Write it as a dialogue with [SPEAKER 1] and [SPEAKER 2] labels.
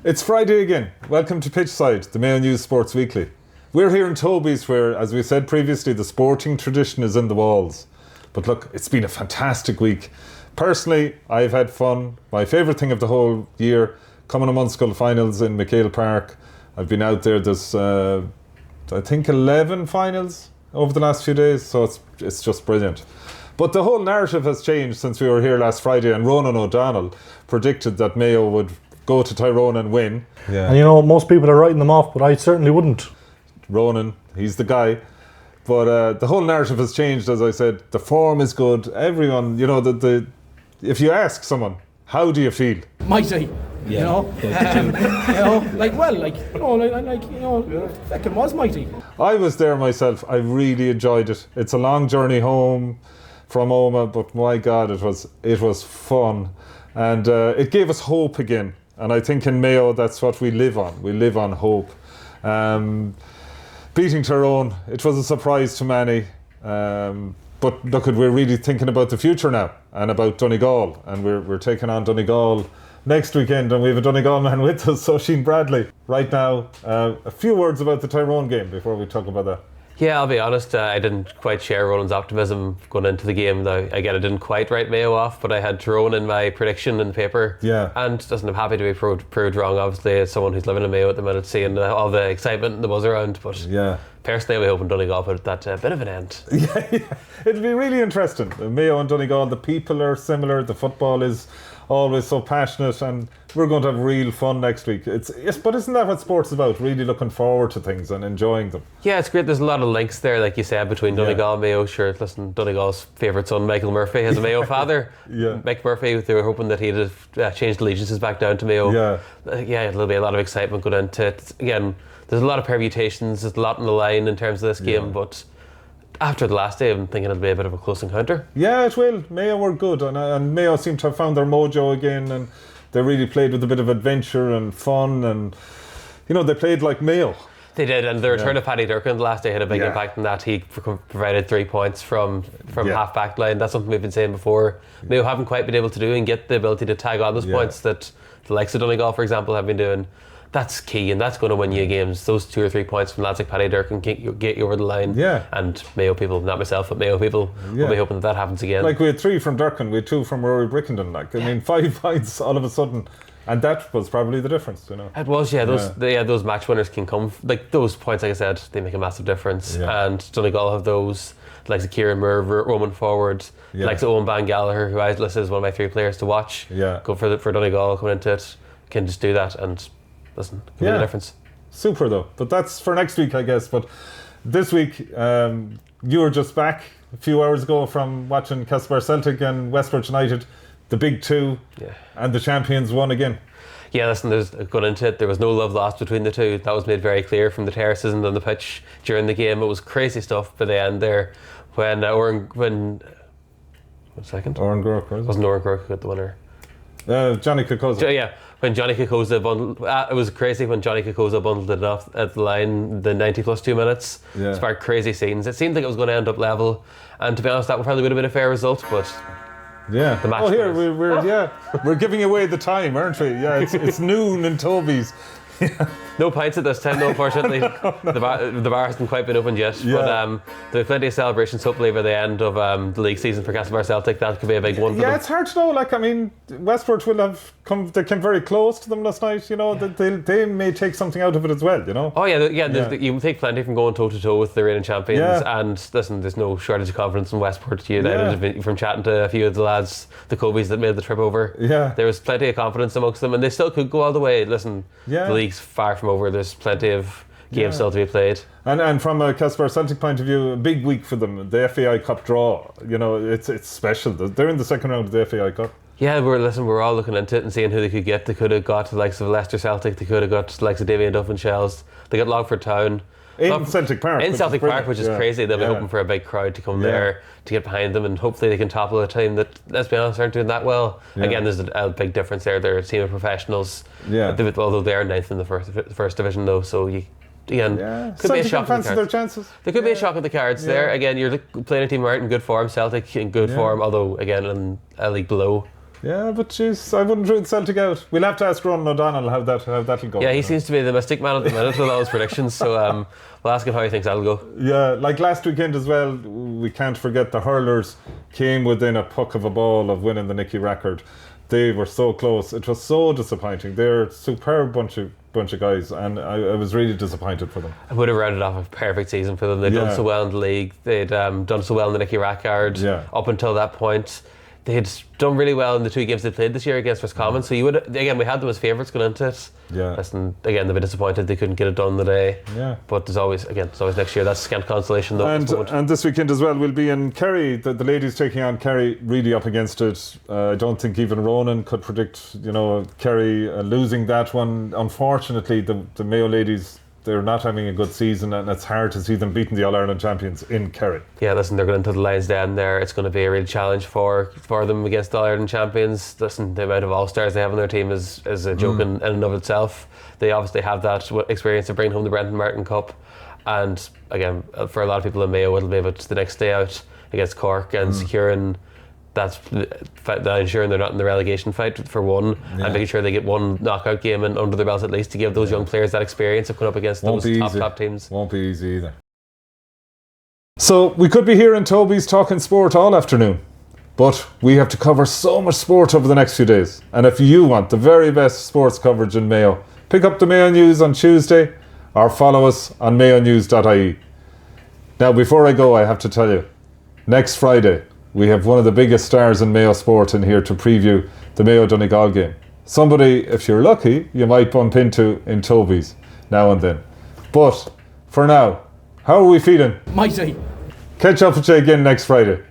[SPEAKER 1] It's Friday again. Welcome to Pitchside, the Mayo News Sports Weekly. We're here in Toby's where, as we said previously, the sporting tradition is in the walls. But look, it's been a fantastic week. Personally, I've had fun. My favourite thing of the whole year, coming to Munskill finals in McHale Park. I've been out there, there's I think 11 finals over the last few days, so it's just brilliant. But the whole narrative has changed since we were here last Friday, and Ronan O'Donnell predicted that Mayo would go to Tyrone and win.
[SPEAKER 2] Yeah. And you know, most people are writing them off, but I certainly wouldn't.
[SPEAKER 1] Ronan, he's the guy. But the whole narrative has changed, as I said. The form is good. Everyone, you know, if you ask someone, how do you feel?
[SPEAKER 3] Mighty. Yeah. Feckin' was mighty.
[SPEAKER 1] I was there myself. I really enjoyed it. It's a long journey home from Oma, but my God, it was fun. And it gave us hope again. And I think in Mayo, that's what we live on. We live on hope. Beating Tyrone, it was a surprise to many. But look, we're really thinking about the future now and about Donegal. And we're taking on Donegal next weekend. And we have a Donegal man with us, Oisín Bradley. Right now, a few words about the Tyrone game before we talk about that.
[SPEAKER 4] Yeah, I'll be honest, I didn't quite share Roland's optimism going into the game. Again, I didn't quite write Mayo off, but I had Tyrone in my prediction in the paper.
[SPEAKER 1] Yeah.
[SPEAKER 4] And I'm happy to be proved wrong, obviously, as someone who's living in Mayo at the minute, seeing all the excitement and the buzz around. But
[SPEAKER 1] yeah,
[SPEAKER 4] personally, I'll be hoping Donegal put that bit of an end.
[SPEAKER 1] Yeah, it'll be really interesting. Mayo and Donegal, the people are similar, the football is always so passionate, and we're going to have real fun next week. But isn't that what sport's about? Really looking forward to things and enjoying them.
[SPEAKER 4] Yeah, it's great. There's a lot of links there, like you said, between Donegal and Mayo. Sure, listen, Donegal's favourite son, Michael Murphy, has a Mayo father.
[SPEAKER 1] Yeah.
[SPEAKER 4] Mick Murphy, they were hoping that he'd have changed allegiances back down to Mayo.
[SPEAKER 1] Yeah.
[SPEAKER 4] There'll be a lot of excitement going into it. Again, there's a lot of permutations, there's a lot on the line in terms of this game, but after the last day, I'm thinking it'll be a bit of a close encounter.
[SPEAKER 1] Yeah, it will. Mayo were good, and Mayo seem to have found their mojo again, and they really played with a bit of adventure and fun, and you know, they played like Mayo.
[SPEAKER 4] They did, and the return of Paddy Durcan the last day had a big impact in that. He provided 3 points from half back line. That's something we've been saying before. Mayo haven't quite been able to do and get the ability to tag on those points that the likes of Donegal, for example, have been doing. That's key, and that's going to win you games. Those 2 or 3 points from lads like Paddy Durcan can get you over the line.
[SPEAKER 1] Yeah.
[SPEAKER 4] And Mayo people, not myself, but Mayo people, will be hoping that happens again.
[SPEAKER 1] Like, we had 3 from Durcan, we had 2 from Rory Brickenden. I mean, 5 points all of a sudden, and that was probably the difference, you know.
[SPEAKER 4] It was, those match winners can come. Like, those points, like I said, they make a massive difference.
[SPEAKER 1] Yeah.
[SPEAKER 4] And Donegal have those, like the Kieran Moore, Roman forward, like the Owen Ban Gallagher, who I listed as one of my 3 players to watch.
[SPEAKER 1] Yeah.
[SPEAKER 4] Go for Donegal coming into it, can just do that and. Listen, can make a difference.
[SPEAKER 1] Super though, but that's for next week, I guess. But this week, you were just back a few hours ago from watching Castlebar Celtic and Westport United, the big 2, and the champions won again.
[SPEAKER 4] Yeah, listen, going into it, there was no love lost between the two. That was made very clear from the terraces and on the pitch during the game. It was crazy stuff by the end there when Oren Gork, wasn't Oren Gork who got the winner?
[SPEAKER 1] Johnny Kokoza.
[SPEAKER 4] Yeah. When Johnny Kokoza bundled, it was crazy when Johnny Kokoza bundled it off at the line, the 90 plus 2 minutes.
[SPEAKER 1] Yeah.
[SPEAKER 4] Sparked crazy scenes. It seemed like it was going to end up level, and to be honest, that probably would have been a fair result. But
[SPEAKER 1] yeah,
[SPEAKER 4] the match.
[SPEAKER 1] Oh, here we're giving away the time, aren't we? Yeah, it's noon in Toby's.
[SPEAKER 4] No pints at this time, though, unfortunately. No. The bar hasn't quite been opened yet.
[SPEAKER 1] Yeah.
[SPEAKER 4] But there's plenty of celebrations, hopefully, by the end of the league season for Castlebar Celtic. That could be a big one for them.
[SPEAKER 1] Yeah, it's hard to know. Like, I mean, Westport they came very close to them last night, you know. They may take something out of it as well, you know.
[SPEAKER 4] Oh, you take plenty from going toe-to-toe with the reigning champions.
[SPEAKER 1] Yeah.
[SPEAKER 4] And listen, there's no shortage of confidence in Westport United. From chatting to a few of the lads, the Cobies that made the trip over.
[SPEAKER 1] Yeah.
[SPEAKER 4] There was plenty of confidence amongst them, and they still could go all the way. Listen, the league's far from over. There's plenty of games still to be played.
[SPEAKER 1] And from a Castlebar Celtic point of view, a big week for them. The FAI Cup draw, you know, it's special. They're in the second round of the FAI Cup.
[SPEAKER 4] Yeah, we're all looking into it and seeing who they could get. They could have got the likes of Leicester Celtic. They could have got the likes of Damien Duff and Shells. They got Longford Town.
[SPEAKER 1] In Celtic Park.
[SPEAKER 4] In Celtic Park, which is crazy. They'll be hoping for a big crowd to come there to get behind them, and hopefully they can topple a team that, let's be honest, aren't doing that well.
[SPEAKER 1] Yeah.
[SPEAKER 4] Again, there's a big difference there. They're a team of professionals.
[SPEAKER 1] Yeah.
[SPEAKER 4] Although they are ninth in the first division, though, so you. Again, could be a shock in the cards.
[SPEAKER 1] Their chances.
[SPEAKER 4] There could be a shock in the cards there. Again, you're playing a team who aren't in good form. Celtic in good form, although again in a league below.
[SPEAKER 1] Yeah, but jeez, I wouldn't rule Celtic out. We'll have to ask Ronan O'Donnell how that'll go.
[SPEAKER 4] Yeah, he seems to be the mystic man at the minute with all his predictions, so we'll ask him how he thinks that'll go.
[SPEAKER 1] Yeah, like last weekend as well, we can't forget the hurlers came within a puck of a ball of winning the Nicky Rackard. They were so close. It was so disappointing. They're a superb bunch of guys, and I was really disappointed for them.
[SPEAKER 4] I would have rounded off a perfect season for them. They'd done so well in the league. They'd done so well in the Nicky Rackard up until that point. They'd done really well in the 2 games they played this year against Roscommon. So we had them as favourites going into it.
[SPEAKER 1] Yeah.
[SPEAKER 4] Listen, again, they'll be disappointed they couldn't get it done today.
[SPEAKER 1] Yeah.
[SPEAKER 4] But there's always next year. That's scant consolation though.
[SPEAKER 1] And this weekend as well, we'll be in Kerry. The ladies taking on Kerry, really up against it. I don't think even Ronan could predict, Kerry losing that one. Unfortunately, the Mayo Ladies, they're not having a good season, and it's hard to see them beating the All-Ireland champions in Kerry.
[SPEAKER 4] Yeah, listen, they're going into the Lions Den there. It's going to be a real challenge for them against the All-Ireland champions. Listen, the amount of All-Stars they have on their team is a joke in and of itself. They obviously have that experience of bringing home the Brendan Martin Cup. And again, for a lot of people in Mayo, it'll be about the next day out against Cork and securing ensuring they're not in the relegation fight for one, and making sure they get one knockout game and under their belts at least to give those young players that experience of going up against those top teams.
[SPEAKER 1] Won't be easy either. So we could be here in Toby's talking sport all afternoon, but we have to cover so much sport over the next few days. And if you want the very best sports coverage in Mayo, pick up the Mayo News on Tuesday or follow us on mayonews.ie. Now, before I go, I have to tell you, next Friday we have one of the biggest stars in Mayo Sport in here to preview the Mayo Donegal game. Somebody, if you're lucky, you might bump into in Toby's now and then. But for now, how are we feeling?
[SPEAKER 3] Mighty.
[SPEAKER 1] Catch up with you again next Friday.